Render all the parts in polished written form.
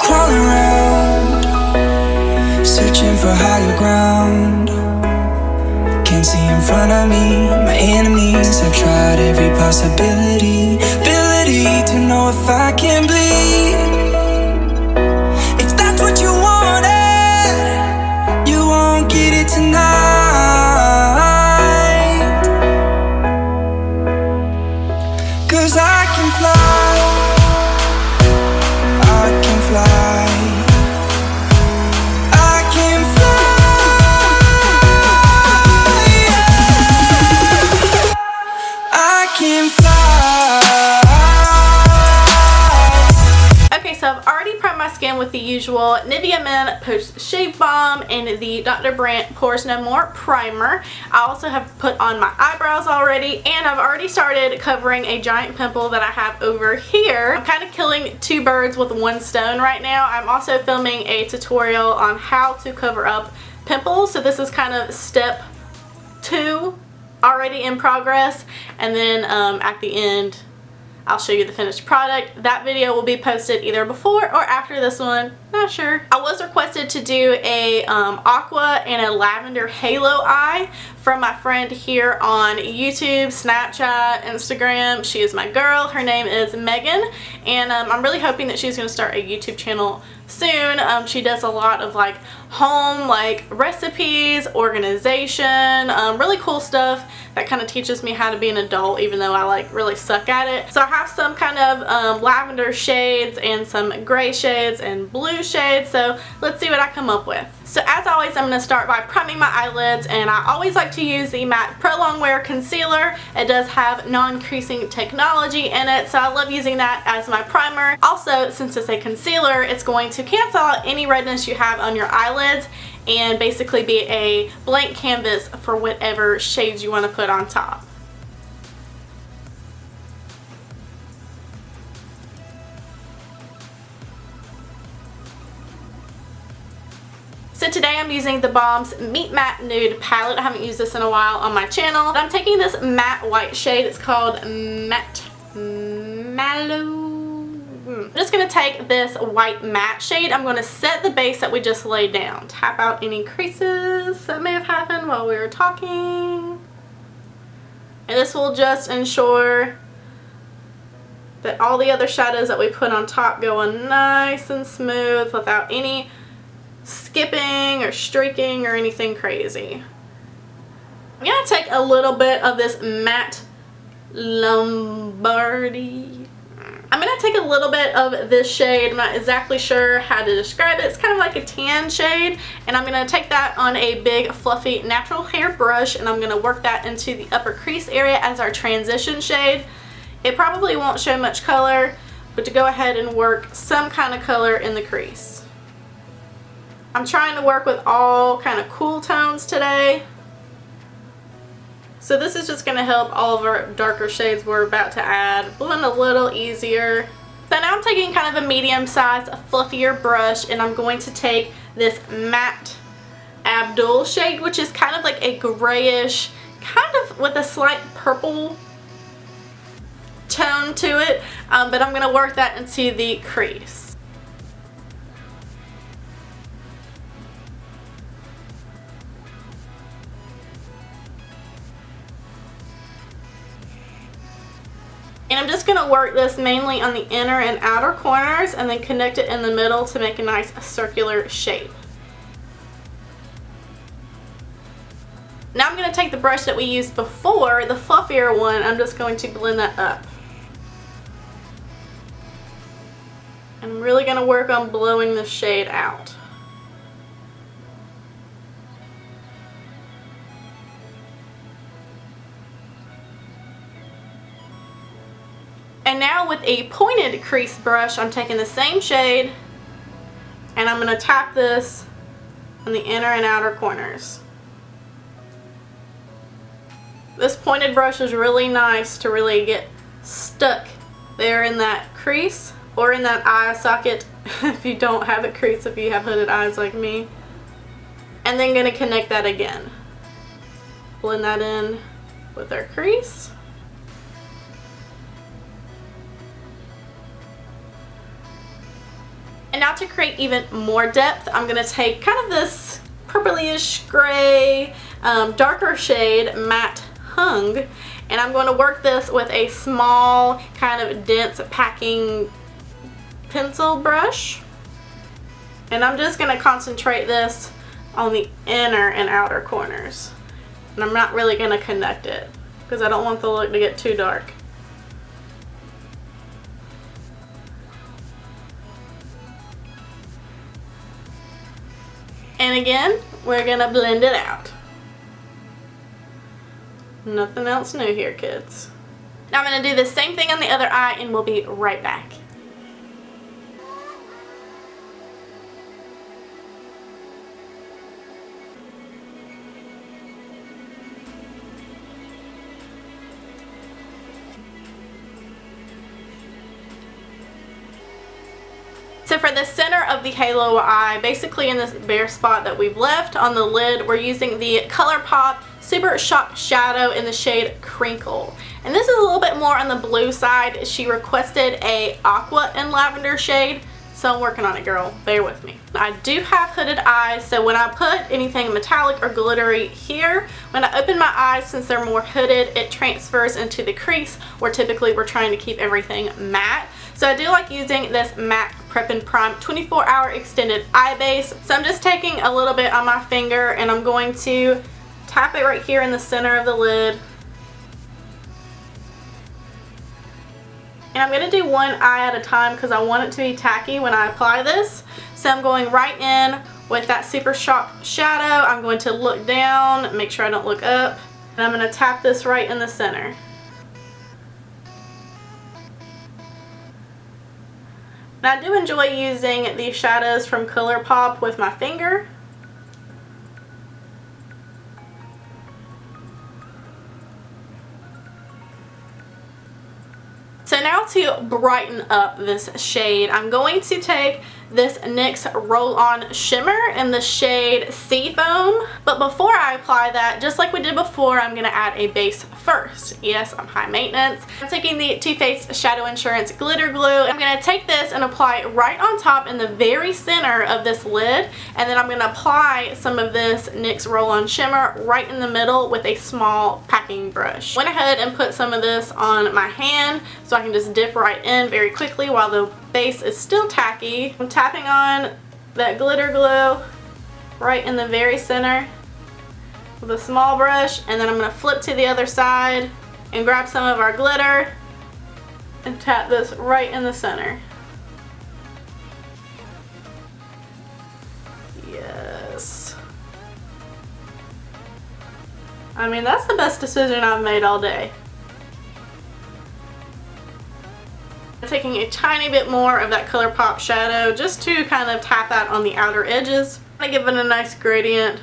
crawling around, searching for higher ground. Can't see in front of me, my enemies. I've tried every possibility, ability to know if I can bleed. If that's what you wanted, you won't get it tonight. 'Cause I can fly, I can fly. Okay, so I've already primed my skin with the usual Nivea Men Post Shave Balm and the Dr. Brandt Pores No More Primer. I also have put on my eyebrows already, and I've already started covering a giant pimple that I have over here. I'm kind of killing two birds with one stone right now. I'm also filming a tutorial on how to cover up pimples, so this is kind of step 2 already in progress, and then at the end I'll show you the finished product. That video will be posted either before or after this one, not sure. I was requested to do a aqua and a lavender halo eye from my friend here on YouTube, Snapchat, Instagram. She is my girl. Her name is Megan, and I'm really hoping that she's going to start a YouTube channel soon. She does a lot of like home recipes, organization, really cool stuff that kind of teaches me how to be an adult, even though I really suck at it. So I have some kind of lavender shades and some gray shades and blue shades, so let's see what I come up with. So as always, I'm going to start by priming my eyelids, and I always like to use the MAC Pro Longwear Concealer. It does have non-creasing technology in it, so I love using that as my primer. Also, since it's a concealer, it's going to cancel out any redness you have on your eyelids and basically be a blank canvas for whatever shades you want to put on top. So today I'm using the Balm's Meet Matte Nude palette. I haven't used this in a while on my channel. But I'm taking this matte white shade. It's called Matte Mallow. I'm just going to take this white matte shade. I'm going to set the base that we just laid down. Tap out any creases that may have happened while we were talking. And this will just ensure that all the other shadows that we put on top go on nice and smooth without any skipping or streaking or anything crazy. I'm going to take a little bit of this matte Lombardi. I'm going to take a little bit of this shade. I'm not exactly sure how to describe it. It's kind of like a tan shade, and I'm going to take that on a big fluffy natural hair brush, and I'm going to work that into the upper crease area as our transition shade. It probably won't show much color, but to go ahead and work some kind of color in the crease. I'm trying to work with all kind of cool tones today. So this is just going to help all of our darker shades we're about to add blend a little easier. So now I'm taking kind of a medium-sized, fluffier brush, and I'm going to take this matte Abdul shade, which is kind of like a grayish, kind of with a slight purple tone to it, but I'm going to work that into the crease. And I'm just going to work this mainly on the inner and outer corners and then connect it in the middle to make a nice circular shape. Now I'm going to take the brush that we used before, the fluffier one, I'm just going to blend that up. I'm really going to work on blowing the shade out. And now with a pointed crease brush, I'm taking the same shade and I'm going to tap this on the inner and outer corners. This pointed brush is really nice to really get stuck there in that crease or in that eye socket if you don't have a crease, if you have hooded eyes like me. And then going to connect that again. Blend that in with our crease. And now to create even more depth, I'm going to take kind of this purplyish gray, darker shade, Matte Hung, and I'm going to work this with a small kind of dense packing pencil brush. And I'm just going to concentrate this on the inner and outer corners. And I'm not really going to connect it because I don't want the look to get too dark. And again, we're going to blend it out. Nothing else new here, kids. Now I'm going to do the same thing on the other eye and we'll be right back. So for the center of the halo eye, basically in this bare spot that we've left on the lid, we're using the Colourpop Super Shock Shadow in the shade Krinkle. And this is a little bit more on the blue side. She requested a aqua and lavender shade, so I'm working on it, girl. Bear with me. I do have hooded eyes, so when I put anything metallic or glittery here, when I open my eyes, since they're more hooded, it transfers into the crease, where typically we're trying to keep everything matte. So I do like using this MAC Prep+Prime 24-hour extended eye base. So I'm just taking a little bit on my finger and I'm going to tap it right here in the center of the lid. And I'm going to do one eye at a time because I want it to be tacky when I apply this. So I'm going right in with that Super Shock Shadow. I'm going to look down, make sure I don't look up. And I'm going to tap this right in the center. And I do enjoy using these shadows from Colourpop with my finger. So now to brighten up this shade, I'm going to take this NYX Roll-On Shimmer in the shade Seafoam. But before I apply that, just like we did before, I'm going to add a base first. Yes, I'm high maintenance. I'm taking the Too Faced Shadow Insurance Glitter Glue. I'm going to take this and apply it right on top in the very center of this lid. And then I'm going to apply some of this NYX Roll-On Shimmer right in the middle with a small packing brush. Went ahead and put some of this on my hand so I can just dip right in very quickly while the base is still tacky. I'm tapping on that glitter glue right in the very center with a small brush, and then I'm going to flip to the other side and grab some of our glitter and tap this right in the center. Yes. I mean, that's the best decision I've made all day. Taking a tiny bit more of that Colourpop shadow just to kind of tap that on the outer edges. I'm gonna give it a nice gradient.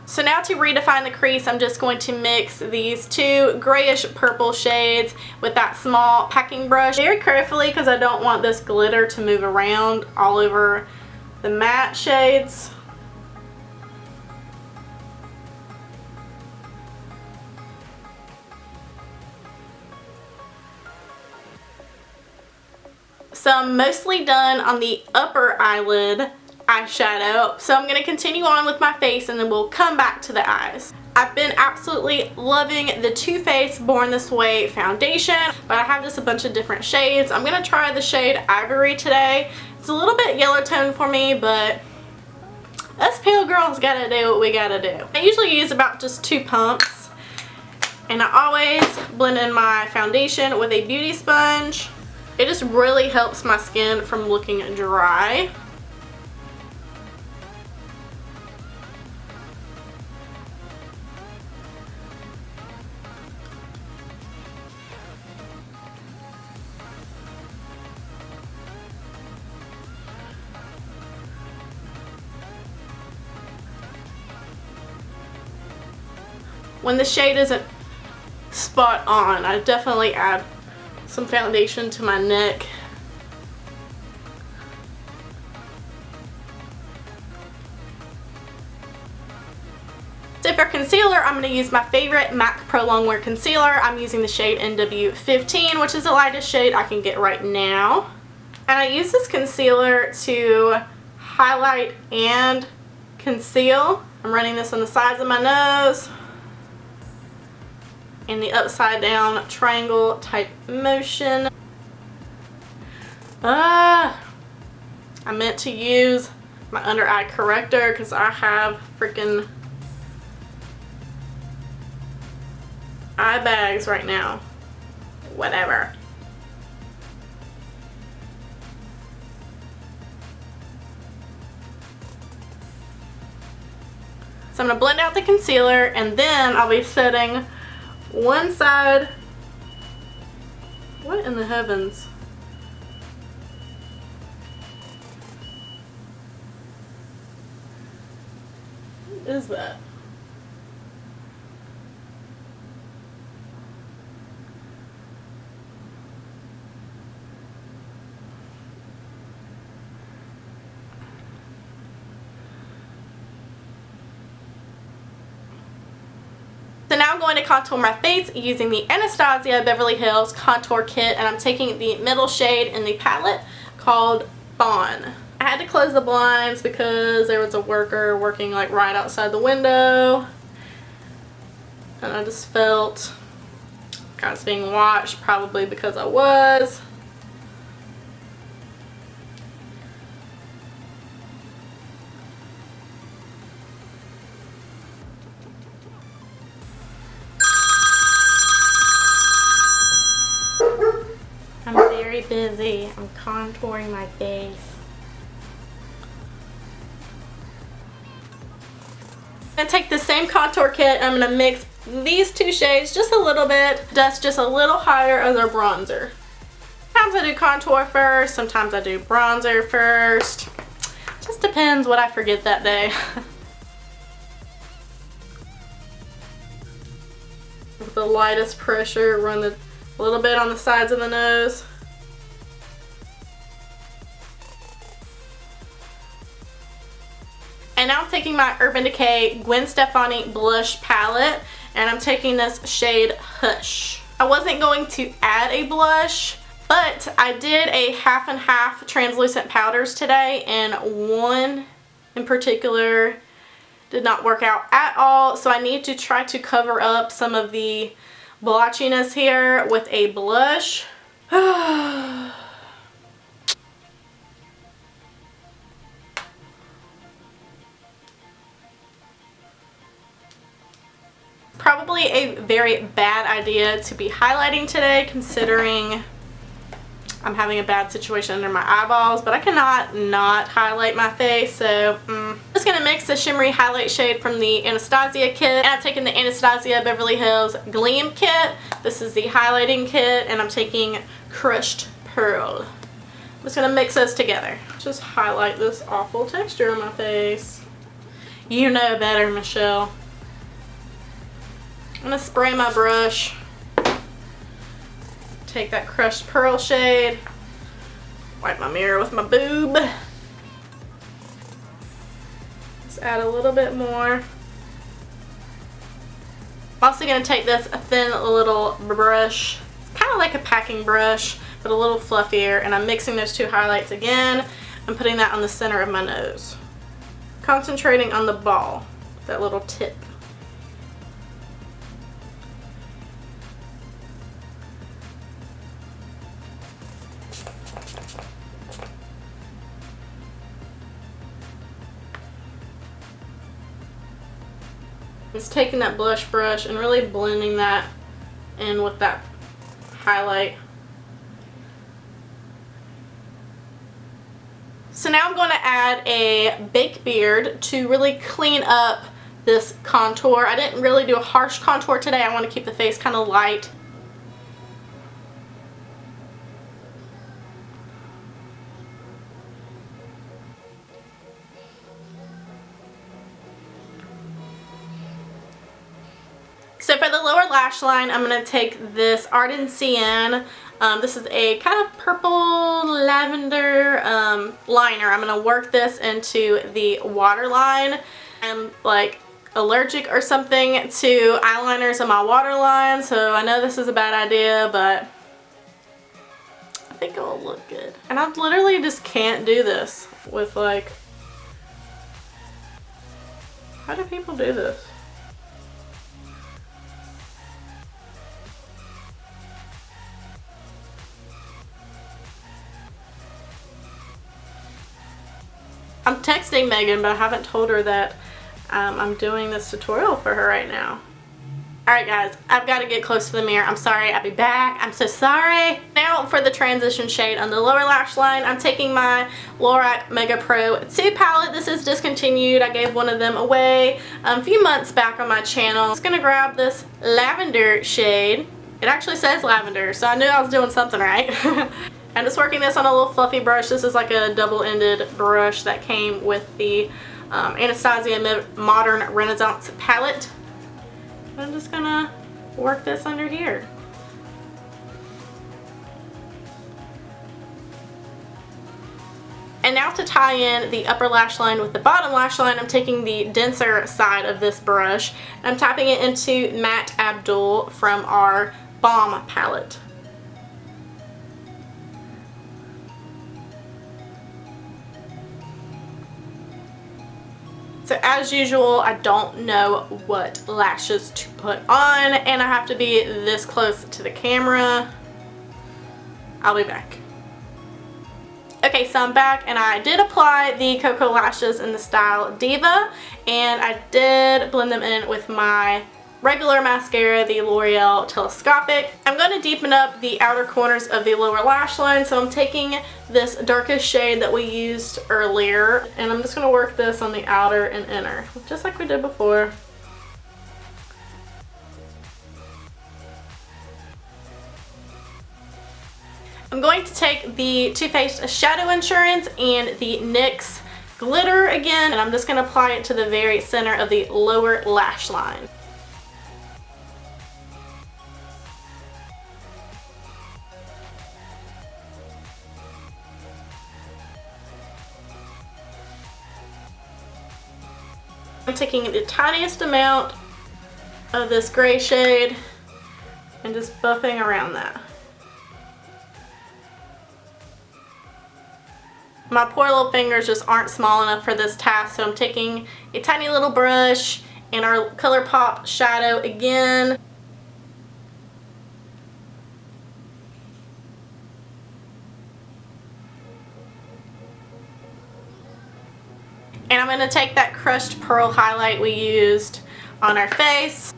So now to redefine the crease, I'm just going to mix these two grayish purple shades with that small packing brush very carefully because I don't want this glitter to move around all over the matte shades. So I'm mostly done on the upper eyelid eyeshadow. So I'm going to continue on with my face and then we'll come back to the eyes. I've been absolutely loving the Too Faced Born This Way foundation, but I have just a bunch of different shades. I'm going to try the shade Ivory today. It's a little bit yellow tone for me, but us pale girls gotta do what we gotta do. I usually use about just 2 pumps, and I always blend in my foundation with a beauty sponge. It just really helps my skin from looking dry. When the shade isn't spot on, I definitely add some foundation to my neck. So So for concealer, I'm going to use my favorite MAC Pro Longwear Concealer. I'm using the shade NW15, which is the lightest shade I can get right now. And I use this concealer to highlight and conceal. I'm running this on the sides of my nose in the upside down triangle type motion. I meant to use my under eye corrector because I have freaking eye bags right now. Whatever. So I'm going to blend out the concealer, and then I'll be setting one side. What in the heavens? What is that? So now I'm going to contour my face using the Anastasia Beverly Hills Contour Kit, and I'm taking the middle shade in the palette called Fawn. I had to close the blinds because there was a worker working like right outside the window, and I just felt like I was being watched, probably because I was. I'm very busy. I'm contouring my face. I'm going to take the same contour kit and I'm going to mix these two shades just a little bit, dust just a little higher as our bronzer. Sometimes I do contour first, sometimes I do bronzer first. Just depends what I forget that day. With the lightest pressure, run a little bit on the sides of the nose. And now I'm taking my Urban Decay Gwen Stefani blush palette, and I'm taking this shade Hush. I wasn't going to add a blush, but I did a half and half translucent powders today, and one in particular did not work out at all, so I need to try to cover up some of the blotchiness here with a blush. Probably a very bad idea to be highlighting today, considering I'm having a bad situation under my eyeballs, but I cannot not highlight my face, so I'm just going to mix the shimmery highlight shade from the Anastasia kit, and I'm taking the Anastasia Beverly Hills Gleam kit. This is the highlighting kit, and I'm taking Crushed Pearl. I'm just going to mix those together. Just highlight this awful texture on my face. You know better, Michelle. I'm going to spray my brush. Take that Crushed Pearl shade. Wipe my mirror with my boob. Just add a little bit more. I'm also going to take this thin little brush. It's kind of like a packing brush, but a little fluffier. And I'm mixing those two highlights again. I'm putting that on the center of my nose. Concentrating on the ball, that little tip. Just taking that blush brush and really blending that in with that highlight. So now I'm going to add a Baked Beard to really clean up this contour. I didn't really do a harsh contour today. I want to keep the face kind of light. So for the lower lash line, I'm going to take this Ardency in. This is a kind of purple lavender liner. I'm going to work this into the waterline and like allergic or something to eyeliners in my waterline, so I know this is a bad idea, but I think it will look good. And I literally just can't do this with like, how do people do this? I'm texting Megan, but I haven't told her that I'm doing this tutorial for her right now. Alright guys, I've got to get close to the mirror. I'm sorry, I'll be back. I'm so sorry. Now for the transition shade on the lower lash line, I'm taking my LORAC Mega Pro 2 palette. This is discontinued. I gave one of them away a few months back on my channel. I'm just going to grab this lavender shade. It actually says lavender, so I knew I was doing something right. I'm just working this on a little fluffy brush. This is like a double-ended brush that came with the Anastasia Modern Renaissance palette. I'm just gonna work this under here. And now to tie in the upper lash line with the bottom lash line, I'm taking the denser side of this brush and I'm tapping it into Matte Abdul from our Balm palette. So as usual, I don't know what lashes to put on, and I have to be this close to the camera. I'll be back. Okay, so I'm back, and I did apply the Cocoa lashes in the style Diva, and I did blend them in with my regular mascara, the L'Oreal Telescopic. I'm going to deepen up the outer corners of the lower lash line, so I'm taking this darkest shade that we used earlier, and I'm just going to work this on the outer and inner, just like we did before. I'm going to take the Too Faced Shadow Insurance and the NYX Glitter again, and I'm just going to apply it to the very center of the lower lash line. I'm taking the tiniest amount of this gray shade and just buffing around that. My poor little fingers just aren't small enough for this task, so I'm taking a tiny little brush and our Colourpop shadow again. And I'm going to take that crushed pearl highlight we used on our face.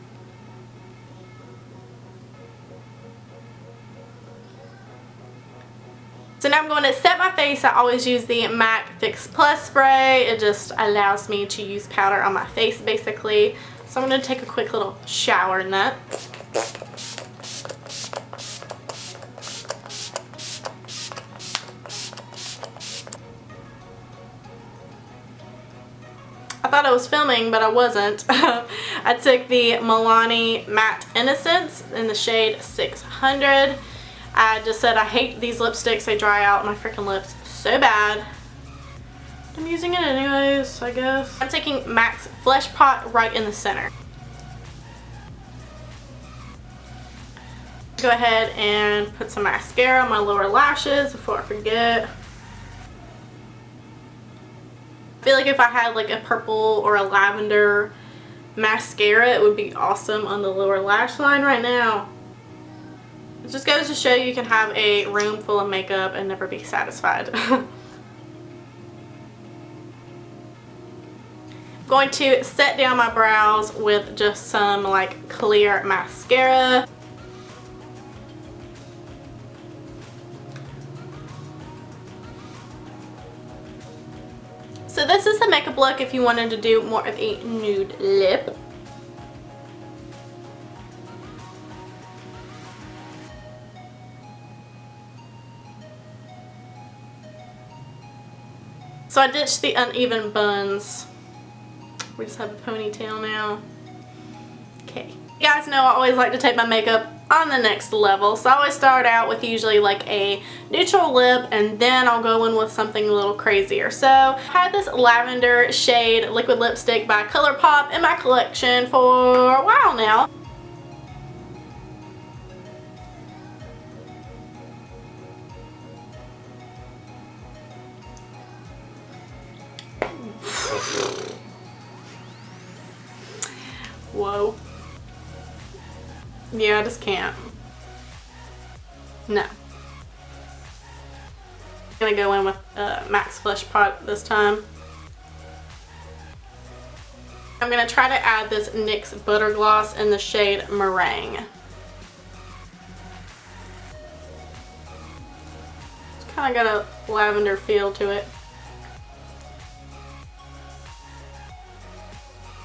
So now I'm going to set my face. I always use the MAC Fix Plus spray. It just allows me to use powder on my face basically. So I'm going to take a quick little shower in that. I thought I was filming, but I wasn't. I took the Milani Matte Innocence in the shade 600. I just said I hate these lipsticks. They dry out my freaking lips so bad. I'm using it anyways, I guess. I'm taking MAC's Flesh Pot right in the center. Go ahead and put some mascara on my lower lashes before I forget. I feel like if I had like a purple or a lavender mascara, it would be awesome on the lower lash line right now. It just goes to show you can have a room full of makeup and never be satisfied. Going to set down my brows with just some like clear mascara. So this is the makeup look if you wanted to do more of a nude lip. So I ditched the uneven buns. We just have a ponytail now. Okay. You guys know I always like to take my makeup on the next level, so I always start out with usually like a neutral lip and then I'll go in with something a little crazier. So I had this lavender shade liquid lipstick by Colourpop in my collection for a while now. Whoa. Yeah, I just can't. No. I'm gonna go in with Max Flesh Pot this time. I'm gonna try to add this NYX Butter Gloss in the shade Meringue. It's kind of got a lavender feel to it.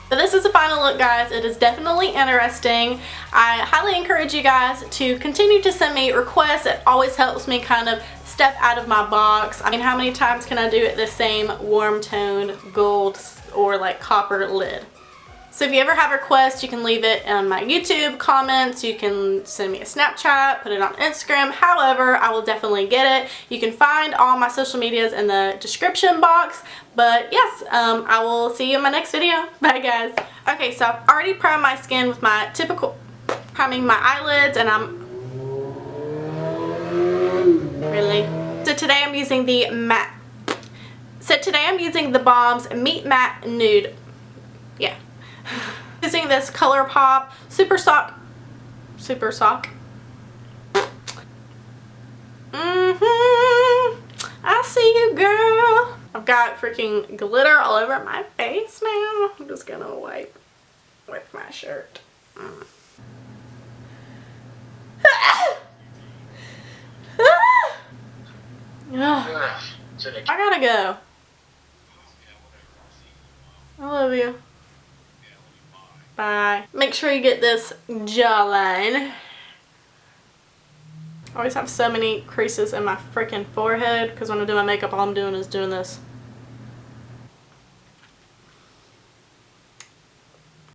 But this is the final look, guys. It is definitely interesting. I highly encourage you guys to continue to send me requests. It always helps me kind of step out of my box. I mean, how many times can I do it the same warm toned gold or like copper lid? So if you ever have requests, you can leave it in my YouTube comments, you can send me a Snapchat, put it on Instagram, however, I will definitely get it. You can find all my social medias in the description box, but yes, I will see you in my next video. Bye guys. Okay, so I've already primed my skin with my typical priming my eyelids, and So today I'm using the Balm's Meet Matte Nude. Yeah. Using this Colourpop Super Sock. I see you, girl. I've got freaking glitter all over my face now. I'm just gonna wipe with my shirt. I gotta go. I love you. Bye. Make sure you get this jawline. I always have so many creases in my freaking forehead because when I do my makeup, all I'm doing is doing this.